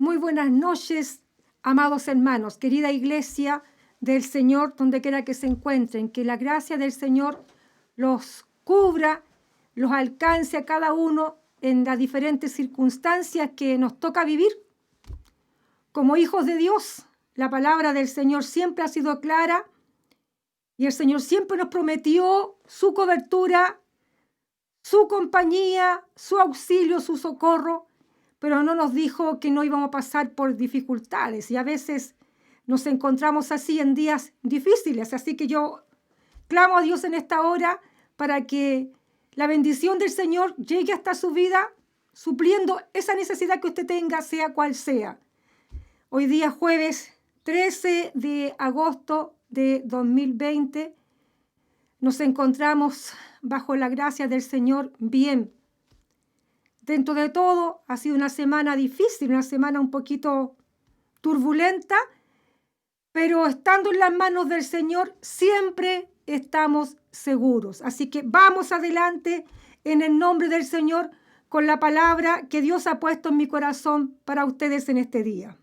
Muy buenas noches, amados hermanos, querida iglesia del Señor, donde quiera que se encuentren. Que la gracia del Señor los cubra, los alcance a cada uno en las diferentes circunstancias que nos toca vivir. Como hijos de Dios, la palabra del Señor siempre ha sido clara y el Señor siempre nos prometió su cobertura, su compañía, su auxilio, su socorro, pero no nos dijo que no íbamos a pasar por dificultades y a veces nos encontramos así en días difíciles. Así que yo clamo a Dios en esta hora para que la bendición del Señor llegue hasta su vida, supliendo esa necesidad que usted tenga, sea cual sea. Hoy día jueves 13 de agosto de 2020 nos encontramos bajo la gracia del Señor bien. Dentro de todo, ha sido una semana difícil, una semana un poquito turbulenta, pero estando en las manos del Señor, siempre estamos seguros. Así que vamos adelante en el nombre del Señor con la palabra que Dios ha puesto en mi corazón para ustedes en este día.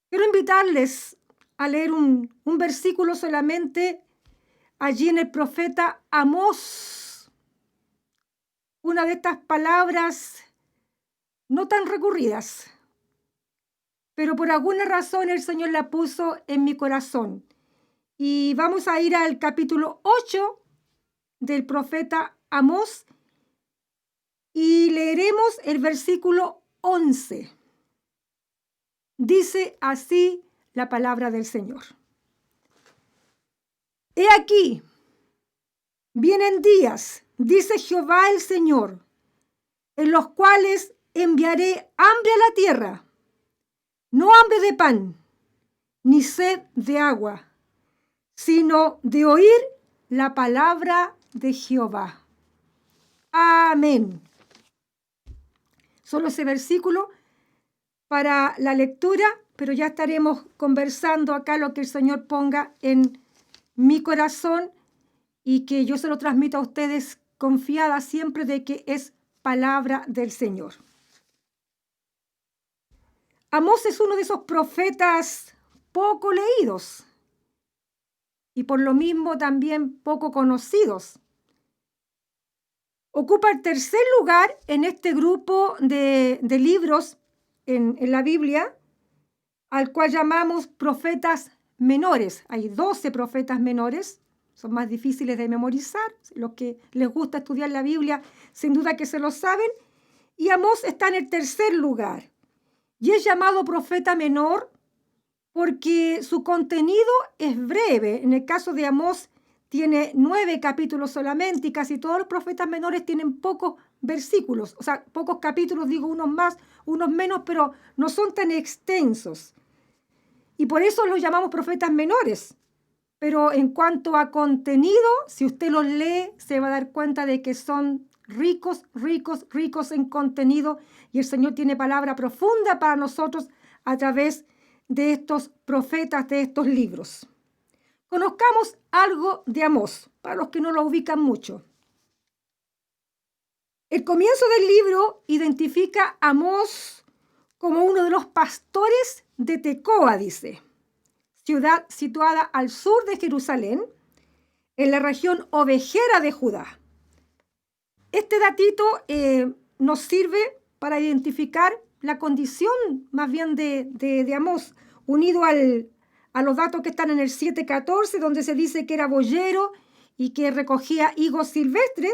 Quiero invitarles a leer un versículo solamente allí en el profeta Amós. Una de estas palabras no tan recurridas, pero por alguna razón el Señor la puso en mi corazón. Y vamos a ir al capítulo 8 del profeta Amós y leeremos el versículo 11. Dice así la palabra del Señor. He aquí, vienen días, dice Jehová el Señor, en los cuales enviaré hambre a la tierra, no hambre de pan, ni sed de agua, sino de oír la palabra de Jehová. Amén. Solo ese versículo para la lectura, pero ya estaremos conversando acá lo que el Señor ponga en mi corazón y que yo se lo transmito a ustedes confiada siempre de que es palabra del Señor. Amós es uno de esos profetas poco leídos y por lo mismo también poco conocidos. Ocupa el tercer lugar en este grupo de libros en la Biblia, al cual llamamos profetas menores. Hay 12 profetas menores. Son más difíciles de memorizar. Los que les gusta estudiar la Biblia, sin duda que se lo saben. Y Amós está en el tercer lugar. Y es llamado profeta menor porque su contenido es breve. En el caso de Amós tiene 9 capítulos solamente y casi todos los profetas menores tienen pocos versículos. O sea, pocos capítulos, digo, unos más, unos menos, pero no son tan extensos. Y por eso los llamamos profetas menores. Pero en cuanto a contenido, si usted los lee, se va a dar cuenta de que son ricos, ricos, ricos en contenido. Y el Señor tiene palabra profunda para nosotros a través de estos profetas, de estos libros. Conozcamos algo de Amós, para los que no lo ubican mucho. El comienzo del libro identifica a Amós como uno de los pastores de Tecoa, dice, ciudad situada al sur de Jerusalén, en la región ovejera de Judá. Este datito nos sirve para identificar la condición más bien de Amós, unido a los datos que están en el 7:14, donde se dice que era boyero y que recogía higos silvestres.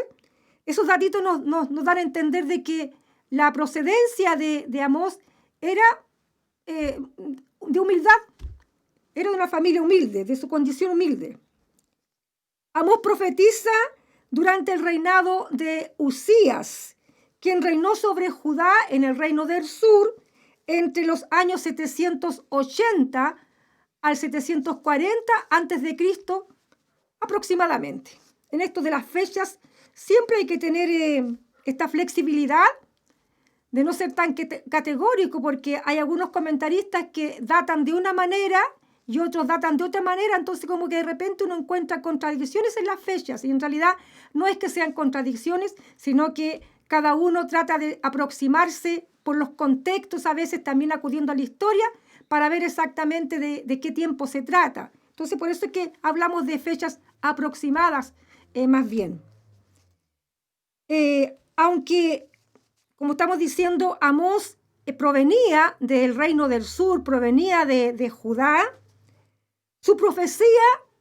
Esos datitos nos dan a entender de que la procedencia de Amós era de humildad. Era de una familia humilde, de su condición humilde. Amós profetiza durante el reinado de Usías, quien reinó sobre Judá en el reino del sur entre los años 780 al 740 a.C. aproximadamente. En esto de las fechas siempre hay que tener esta flexibilidad de no ser tan categórico, porque hay algunos comentaristas que datan de una manera y otros datan de otra manera, entonces como que de repente uno encuentra contradicciones en las fechas, y en realidad no es que sean contradicciones, sino que cada uno trata de aproximarse por los contextos, a veces también acudiendo a la historia, para ver exactamente de qué tiempo se trata. Entonces, por eso es que hablamos de fechas aproximadas, más bien. Aunque, como estamos diciendo, Amós provenía del reino del sur, provenía de Judá, su profecía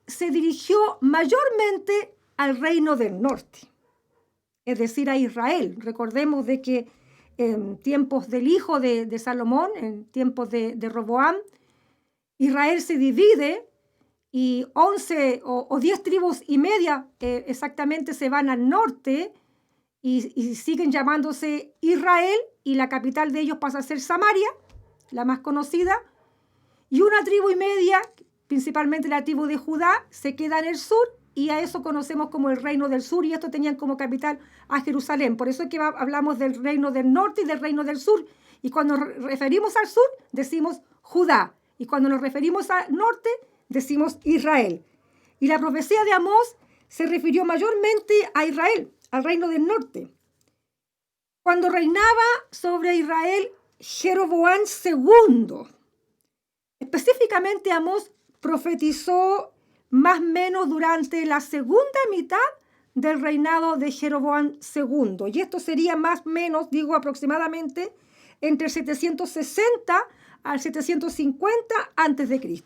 se dirigió mayormente al reino del norte, es decir, a Israel. Recordemos de que en tiempos del hijo de Salomón, en tiempos de Roboam, Israel se divide y 11 o 10 tribus y media exactamente se van al norte y siguen llamándose Israel, y la capital de ellos pasa a ser Samaria, la más conocida, y una tribu y media, principalmente la tribu de Judá, se queda en el sur, y a eso conocemos como el reino del sur, y esto tenían como capital a Jerusalén. Por eso es que hablamos del reino del norte y del reino del sur, y cuando nos referimos al sur decimos Judá, y cuando nos referimos al norte decimos Israel. Y la profecía de Amós se refirió mayormente a Israel, al reino del norte. Cuando reinaba sobre Israel Jeroboam II, específicamente Amós profetizó más o menos durante la segunda mitad del reinado de Jeroboam II. Y esto sería más o menos, digo aproximadamente, entre 760 al 750 a.C.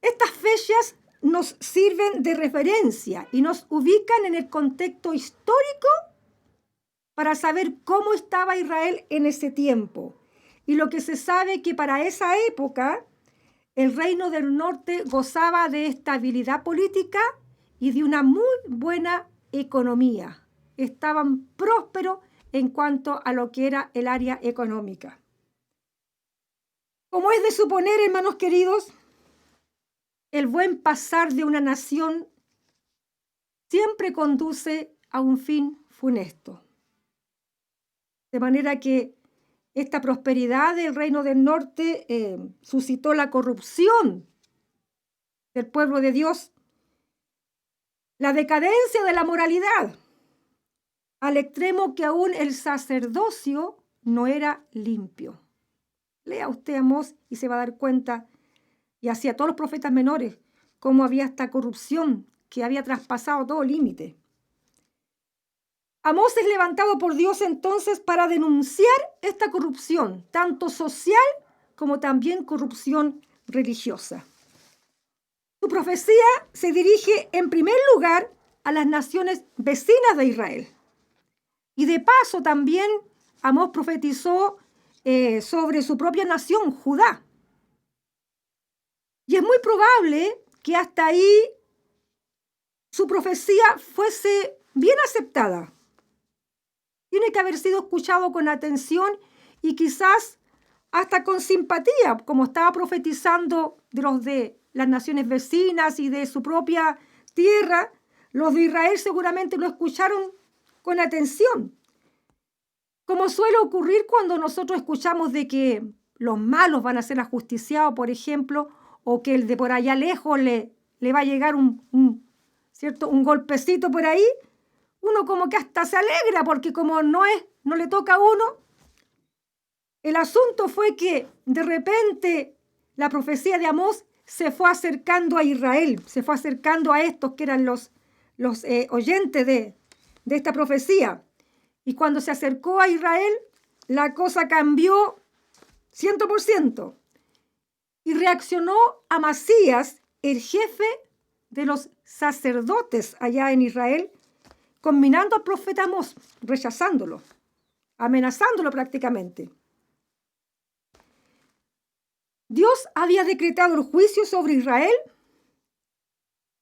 Estas fechas nos sirven de referencia y nos ubican en el contexto histórico para saber cómo estaba Israel en ese tiempo. Y lo que se sabe es que para esa época el reino del norte gozaba de estabilidad política y de una muy buena economía. Estaban prósperos en cuanto a lo que era el área económica. Como es de suponer, hermanos queridos, el buen pasar de una nación siempre conduce a un fin funesto. De manera que esta prosperidad del reino del norte suscitó la corrupción del pueblo de Dios, la decadencia de la moralidad, al extremo que aún el sacerdocio no era limpio. Lea usted Amós y se va a dar cuenta, y así a todos los profetas menores, cómo había esta corrupción que había traspasado todo límite. Amós es levantado por Dios entonces para denunciar esta corrupción, tanto social como también corrupción religiosa. Su profecía se dirige en primer lugar a las naciones vecinas de Israel. Y de paso también Amós profetizó sobre su propia nación, Judá. Y es muy probable que hasta ahí su profecía fuese bien aceptada. Tiene que haber sido escuchado con atención y quizás hasta con simpatía, como estaba profetizando de los de las naciones vecinas y de su propia tierra. Los de Israel seguramente lo escucharon con atención. Como suele ocurrir cuando nosotros escuchamos de que los malos van a ser ajusticiados, por ejemplo, o que el de por allá lejos le va a llegar un golpecito por ahí, uno como que hasta se alegra, porque como no le toca a uno. El asunto fue que de repente la profecía de Amós se fue acercando a Israel, se fue acercando a estos que eran los oyentes de esta profecía. Y cuando se acercó a Israel, la cosa cambió 100%. Y reaccionó Amasías, el jefe de los sacerdotes allá en Israel, combinando al profeta Amós, rechazándolo, amenazándolo prácticamente. Dios había decretado el juicio sobre Israel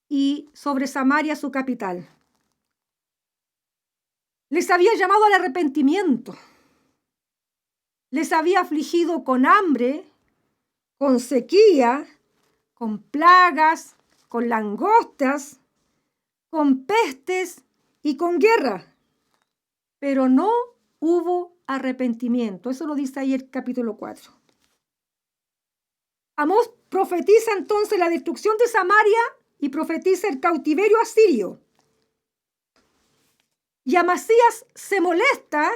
y sobre Samaria, su capital. Les había llamado al arrepentimiento. Les había afligido con hambre, con sequía, con plagas, con langostas, con pestes y con guerra. Pero no hubo arrepentimiento. Eso lo dice ahí el capítulo 4. Amós profetiza entonces la destrucción de Samaria y profetiza el cautiverio asirio. Y Amasías se molesta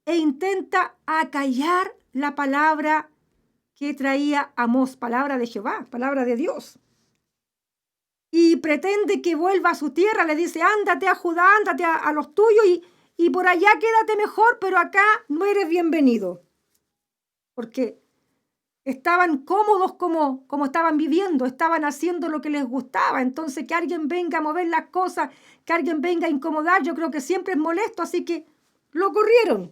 e intenta acallar la palabra que traía Amós, palabra de Jehová, palabra de Dios. Y pretende que vuelva a su tierra, le dice, ándate a Judá, ándate a los tuyos y por allá quédate mejor, pero acá no eres bienvenido. Porque estaban cómodos como estaban viviendo, estaban haciendo lo que les gustaba. Entonces que alguien venga a mover las cosas, que alguien venga a incomodar, yo creo que siempre es molesto, así que lo corrieron.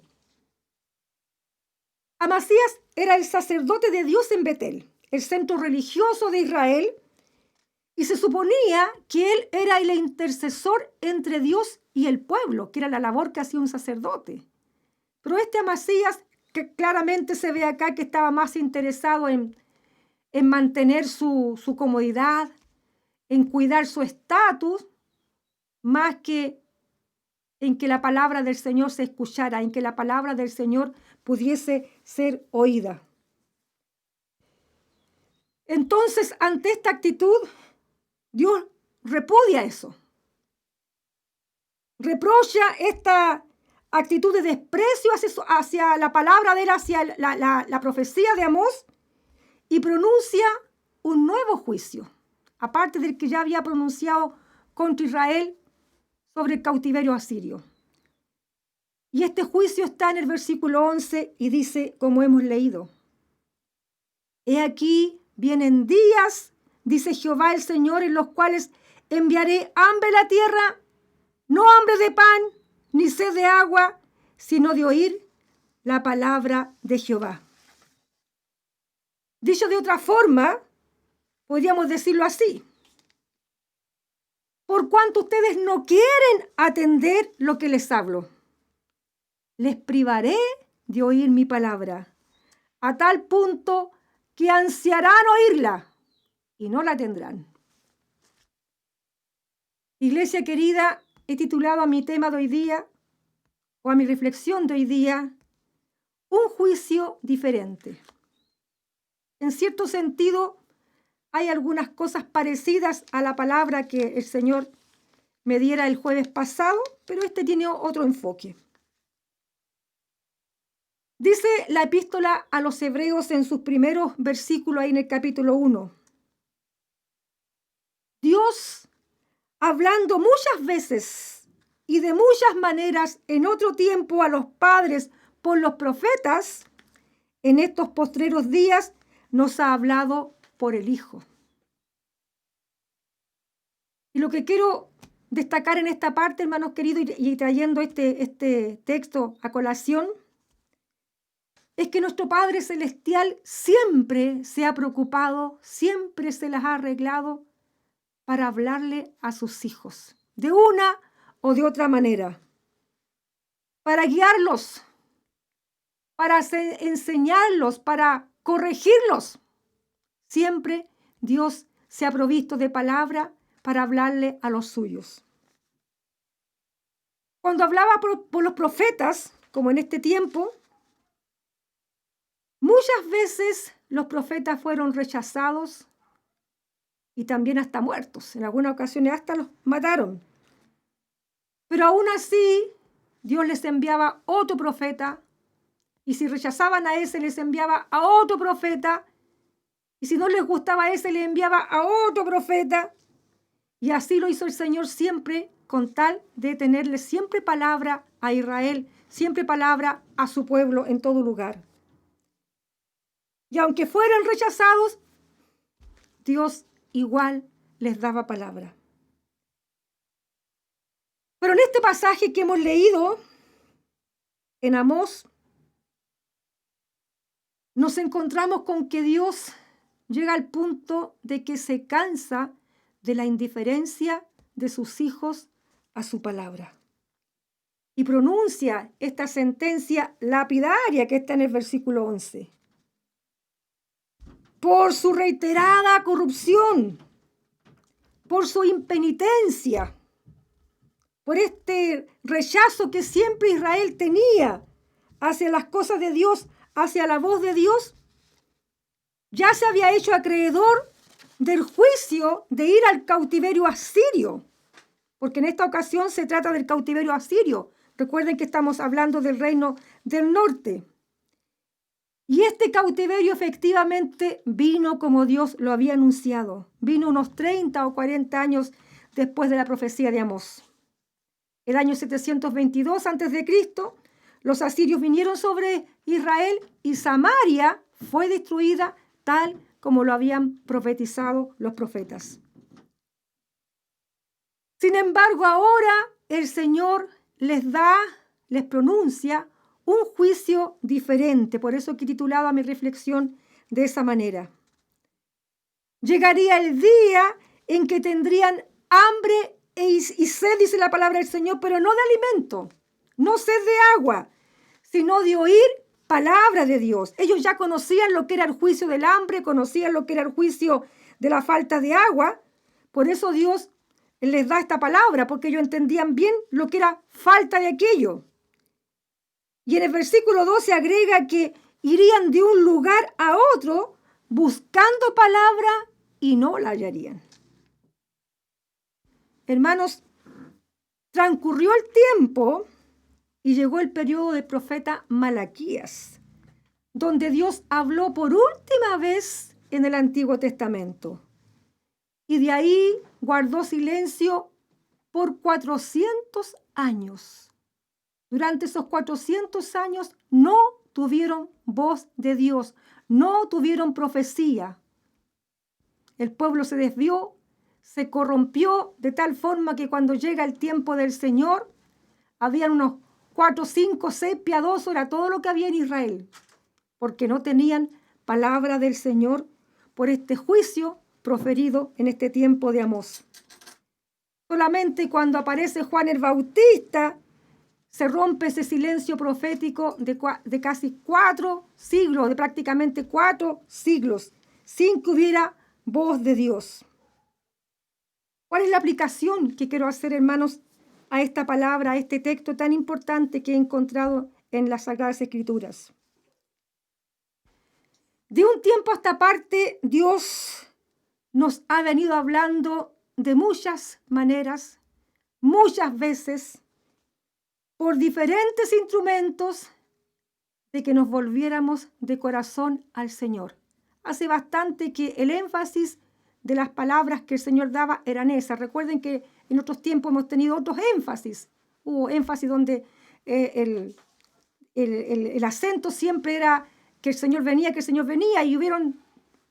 Amasías era el sacerdote de Dios en Betel, el centro religioso de Israel, y se suponía que él era el intercesor entre Dios y el pueblo, que era la labor que hacía un sacerdote. Pero este Amasías, que claramente se ve acá que estaba más interesado en mantener su comodidad, en cuidar su estatus, más que en que la palabra del Señor se escuchara, en que la palabra del Señor pudiese ser oída. Entonces, ante esta actitud, Dios repudia eso. Reprocha esta actitud de desprecio hacia la palabra de él, hacia la profecía de Amós, y pronuncia un nuevo juicio, aparte del que ya había pronunciado contra Israel sobre el cautiverio asirio. Y este juicio está en el versículo 11 y dice, como hemos leído, he aquí, vienen días, dice Jehová el Señor, en los cuales enviaré hambre a la tierra, no hambre de pan, ni sed de agua, sino de oír la palabra de Jehová. Dicho de otra forma, podríamos decirlo así. Por cuanto ustedes no quieren atender lo que les hablo, les privaré de oír mi palabra, a tal punto que ansiarán oírla y no la tendrán. Iglesia querida, he titulado a mi tema de hoy día, o a mi reflexión de hoy día, un juicio diferente. En cierto sentido, hay algunas cosas parecidas a la palabra que el Señor me diera el jueves pasado, pero este tiene otro enfoque. Dice la epístola a los Hebreos en sus primeros versículos, ahí en el capítulo 1. Dios, hablando muchas veces y de muchas maneras en otro tiempo a los padres por los profetas, en estos postreros días nos ha hablado por el Hijo. Y lo que quiero destacar en esta parte, hermanos queridos, y trayendo este texto a colación, es que nuestro Padre Celestial siempre se ha preocupado, siempre se las ha arreglado para hablarle a sus hijos, de una o de otra manera, para guiarlos, para enseñarlos, para corregirlos. Siempre Dios se ha provisto de palabra para hablarle a los suyos. Cuando hablaba por los profetas, como en este tiempo, muchas veces los profetas fueron rechazados y también hasta muertos. En algunas ocasiones hasta los mataron. Pero aún así, Dios les enviaba otro profeta, y si rechazaban a ese, les enviaba a otro profeta, y si no les gustaba a ese, les enviaba a otro profeta. Y así lo hizo el Señor siempre, con tal de tenerle siempre palabra a Israel, siempre palabra a su pueblo en todo lugar. Y aunque fueran rechazados, Dios igual les daba palabra. Pero en este pasaje que hemos leído, en Amós, nos encontramos con que Dios llega al punto de que se cansa de la indiferencia de sus hijos a su palabra. Y pronuncia esta sentencia lapidaria que está en el versículo 11. Por su reiterada corrupción, por su impenitencia, por este rechazo que siempre Israel tenía hacia las cosas de Dios, hacia la voz de Dios, ya se había hecho acreedor del juicio de ir al cautiverio asirio, porque en esta ocasión se trata del cautiverio asirio. Recuerden que estamos hablando del reino del norte. Y este cautiverio efectivamente vino como Dios lo había anunciado. Vino unos 30 o 40 años después de la profecía de Amós. El año 722 a.C., los asirios vinieron sobre Israel y Samaria fue destruida tal como lo habían profetizado los profetas. Sin embargo, ahora el Señor les pronuncia un juicio diferente. Por eso he titulado a mi reflexión de esa manera. Llegaría el día en que tendrían hambre y sed, dice la palabra del Señor, pero no de alimento, no sed de agua, sino de oír palabra de Dios. Ellos ya conocían lo que era el juicio del hambre, conocían lo que era el juicio de la falta de agua. Por eso Dios les da esta palabra, porque ellos entendían bien lo que era falta de aquello. Y en el versículo 12 agrega que irían de un lugar a otro buscando palabra y no la hallarían. Hermanos, transcurrió el tiempo y llegó el periodo del profeta Malaquías, donde Dios habló por última vez en el Antiguo Testamento. Y de ahí guardó silencio por 400 años. Durante esos 400 años no tuvieron voz de Dios, no tuvieron profecía. El pueblo se desvió, se corrompió de tal forma que cuando llega el tiempo del Señor, habían unos 4, 5, 6 piadosos, era todo lo que había en Israel, porque no tenían palabra del Señor por este juicio proferido en este tiempo de Amós. Solamente cuando aparece Juan el Bautista, se rompe ese silencio profético de casi 4 siglos, de prácticamente 4 siglos, sin que hubiera voz de Dios. ¿Cuál es la aplicación que quiero hacer, hermanos, a esta palabra, a este texto tan importante que he encontrado en las Sagradas Escrituras? De un tiempo a esta parte, Dios nos ha venido hablando de muchas maneras, muchas veces, por diferentes instrumentos, de que nos volviéramos de corazón al Señor. Hace bastante que el énfasis de las palabras que el Señor daba eran esas. Recuerden que en otros tiempos hemos tenido otros énfasis. Hubo énfasis donde el acento siempre era que el Señor venía, y hubieron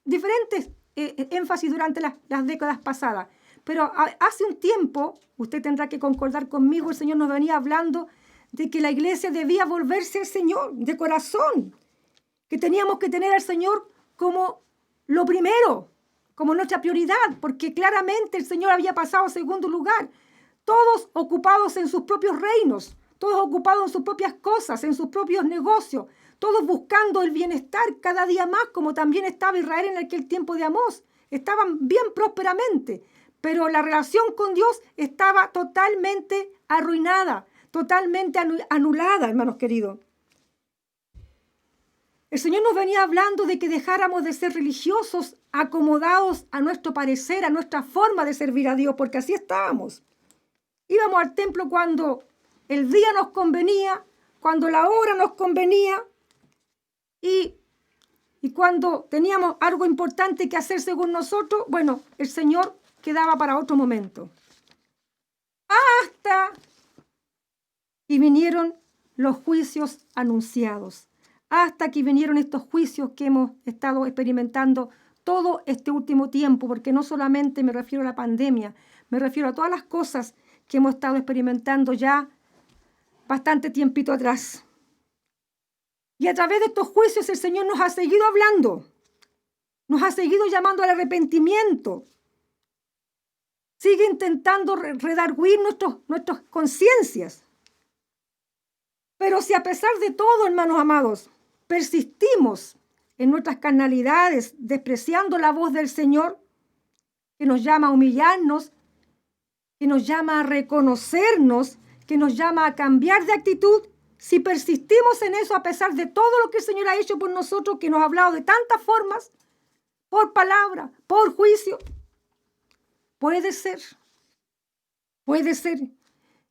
diferentes énfasis durante las décadas pasadas. Pero hace un tiempo, usted tendrá que concordar conmigo, el Señor nos venía hablando de que la iglesia debía volverse al Señor de corazón, que teníamos que tener al Señor como lo primero, como nuestra prioridad, porque claramente el Señor había pasado a segundo lugar, todos ocupados en sus propios reinos, todos ocupados en sus propias cosas, en sus propios negocios, todos buscando el bienestar cada día más, como también estaba Israel en aquel tiempo de Amós. Estaban bien prósperamente, pero la relación con Dios estaba totalmente arruinada, totalmente anulada, hermanos queridos. El Señor nos venía hablando de que dejáramos de ser religiosos, acomodados a nuestro parecer, a nuestra forma de servir a Dios, porque así estábamos. Íbamos al templo cuando el día nos convenía, cuando la hora nos convenía, y cuando teníamos algo importante que hacer según nosotros, bueno, el Señor quedaba para otro momento. Hasta que vinieron los juicios anunciados, hasta que vinieron estos juicios que hemos estado experimentando todo este último tiempo, porque no solamente me refiero a la pandemia, me refiero a todas las cosas que hemos estado experimentando ya bastante tiempito atrás. Y a través de estos juicios el Señor nos ha seguido hablando, nos ha seguido llamando al arrepentimiento, sigue intentando redarguir nuestras conciencias. Pero si a pesar de todo, hermanos amados, persistimos en nuestras carnalidades, despreciando la voz del Señor, que nos llama a humillarnos, que nos llama a reconocernos, que nos llama a cambiar de actitud, si persistimos en eso a pesar de todo lo que el Señor ha hecho por nosotros, que nos ha hablado de tantas formas, por palabra, por juicio, puede ser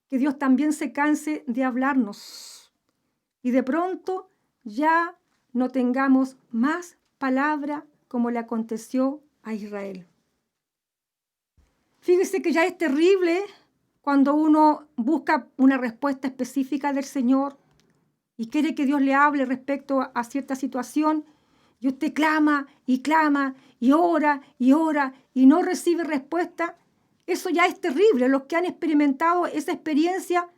que Dios también se canse de hablarnos. y de pronto ya no tengamos más palabra como le aconteció a Israel. Fíjese que ya es terrible cuando uno busca una respuesta específica del Señor y quiere que Dios le hable respecto a cierta situación, y usted clama y ora y no recibe respuesta. Eso ya es terrible. Los que han experimentado esa experiencia,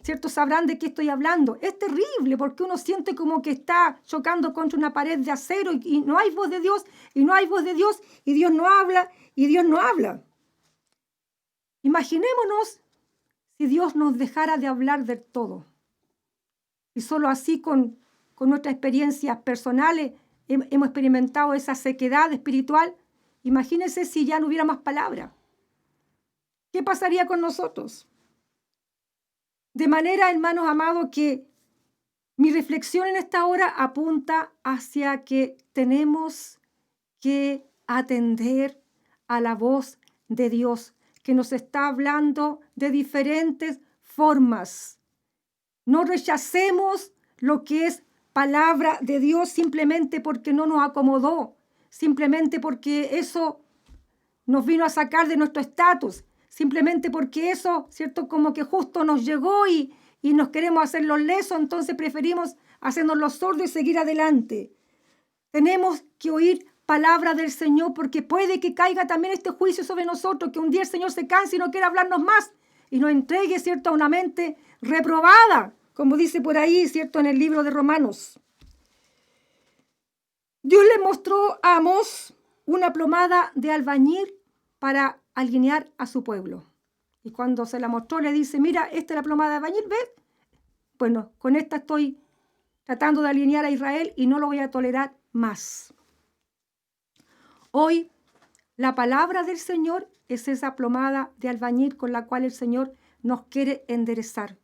¿cierto?, sabrán de qué estoy hablando. Es terrible porque uno siente como que está chocando contra una pared de acero y no hay voz de Dios, y no hay voz de Dios, y Dios no habla, y Dios no habla. Imaginémonos si Dios nos dejara de hablar del todo. Y solo así con nuestras experiencias personales hemos experimentado esa sequedad espiritual. Imagínense si ya no hubiera más palabra. ¿Qué pasaría con nosotros? De manera, hermanos amados, que mi reflexión en esta hora apunta hacia que tenemos que atender a la voz de Dios, que nos está hablando de diferentes formas. No rechacemos lo que es palabra de Dios simplemente porque no nos acomodó, simplemente porque eso nos vino a sacar de nuestro estatus, simplemente porque eso, ¿cierto?, como que justo nos llegó y nos queremos hacer los lesos, entonces preferimos hacernos los sordos y seguir adelante. Tenemos que oír palabra del Señor porque puede que caiga también este juicio sobre nosotros, que un día el Señor se canse y no quiera hablarnos más y nos entregue, ¿cierto?, a una mente reprobada, como dice por ahí, ¿cierto?, en el libro de Romanos. Dios le mostró a Amós una plomada de albañil para alinear a su pueblo. Y cuando se la mostró, le dice, mira, esta es la plomada de albañil, ¿ves? Bueno, con esta estoy tratando de alinear a Israel y no lo voy a tolerar más. Hoy, la palabra del Señor es esa plomada de albañil con la cual el Señor nos quiere enderezar,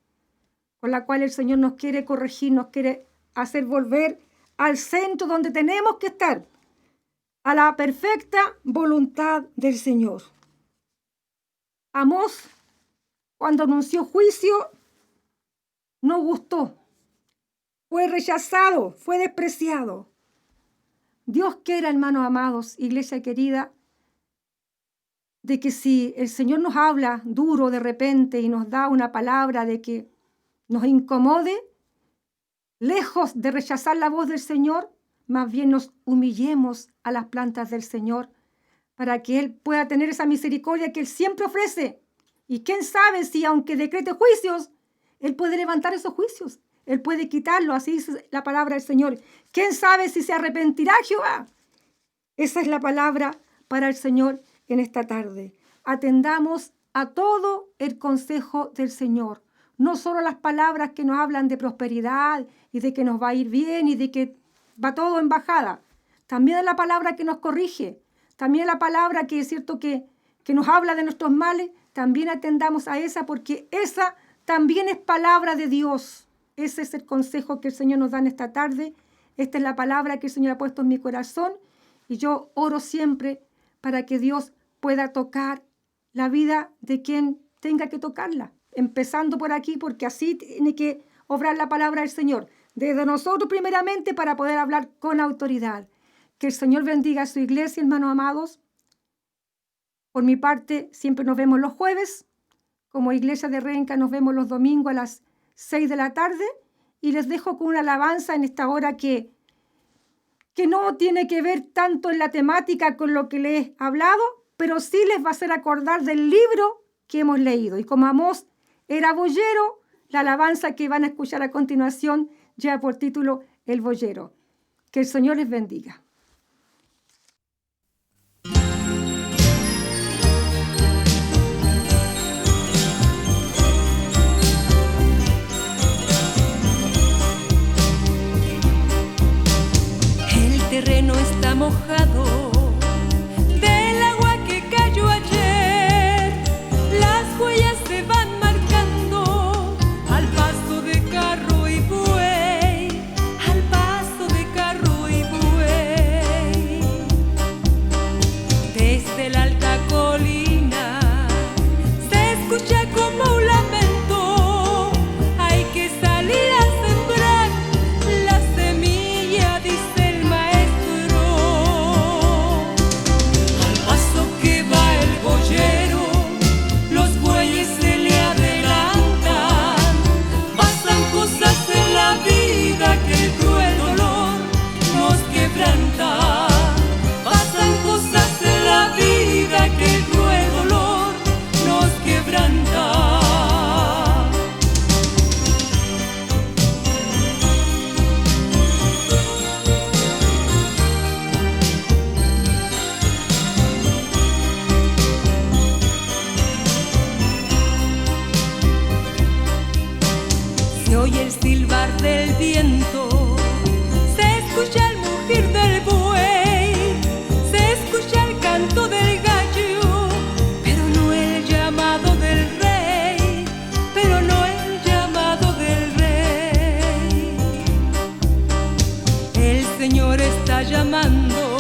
con la cual el Señor nos quiere corregir, nos quiere hacer volver al centro donde tenemos que estar, a la perfecta voluntad del Señor. Amós, cuando anunció juicio, no gustó, fue rechazado, fue despreciado. Dios quiera, hermanos amados, iglesia querida, de que si el Señor nos habla duro de repente y nos da una palabra de que nos incomode, lejos de rechazar la voz del Señor, más bien nos humillemos a las plantas del Señor para que Él pueda tener esa misericordia que Él siempre ofrece. Y quién sabe si aunque decrete juicios, Él puede levantar esos juicios. Él puede quitarlo, así dice la palabra del Señor. ¿Quién sabe si se arrepentirá Jehová? Esa es la palabra para el Señor en esta tarde. Atendamos a todo el consejo del Señor. No solo las palabras que nos hablan de prosperidad y de que nos va a ir bien y de que va todo en bajada. También la palabra que nos corrige. También la palabra que es cierto que nos habla de nuestros males. También atendamos a esa porque esa también es palabra de Dios. Ese es el consejo que el Señor nos da en esta tarde. Esta es la palabra que el Señor ha puesto en mi corazón. Y yo oro siempre para que Dios pueda tocar la vida de quien tenga que tocarla. Empezando por aquí, porque así tiene que obrar la palabra del Señor. Desde nosotros primeramente para poder hablar con autoridad. Que el Señor bendiga a su iglesia, hermanos amados. Por mi parte, siempre nos vemos los jueves. Como Iglesia de Renca nos vemos los domingos a las 6 de la tarde. Y les dejo con una alabanza en esta hora que no tiene que ver tanto en la temática con lo que les he hablado, pero sí les va a hacer acordar del libro que hemos leído. Y como Amós era boyero, la alabanza que van a escuchar a continuación lleva por título El boyero. Que el Señor les bendiga. El terreno está mojado del agua que cayó ayer. Las huellas se van marcando al paso de carro y buey, al paso de carro y buey. Desde la alta colina se escucha como un lamento. Hay que salir a sembrar Señor está llamando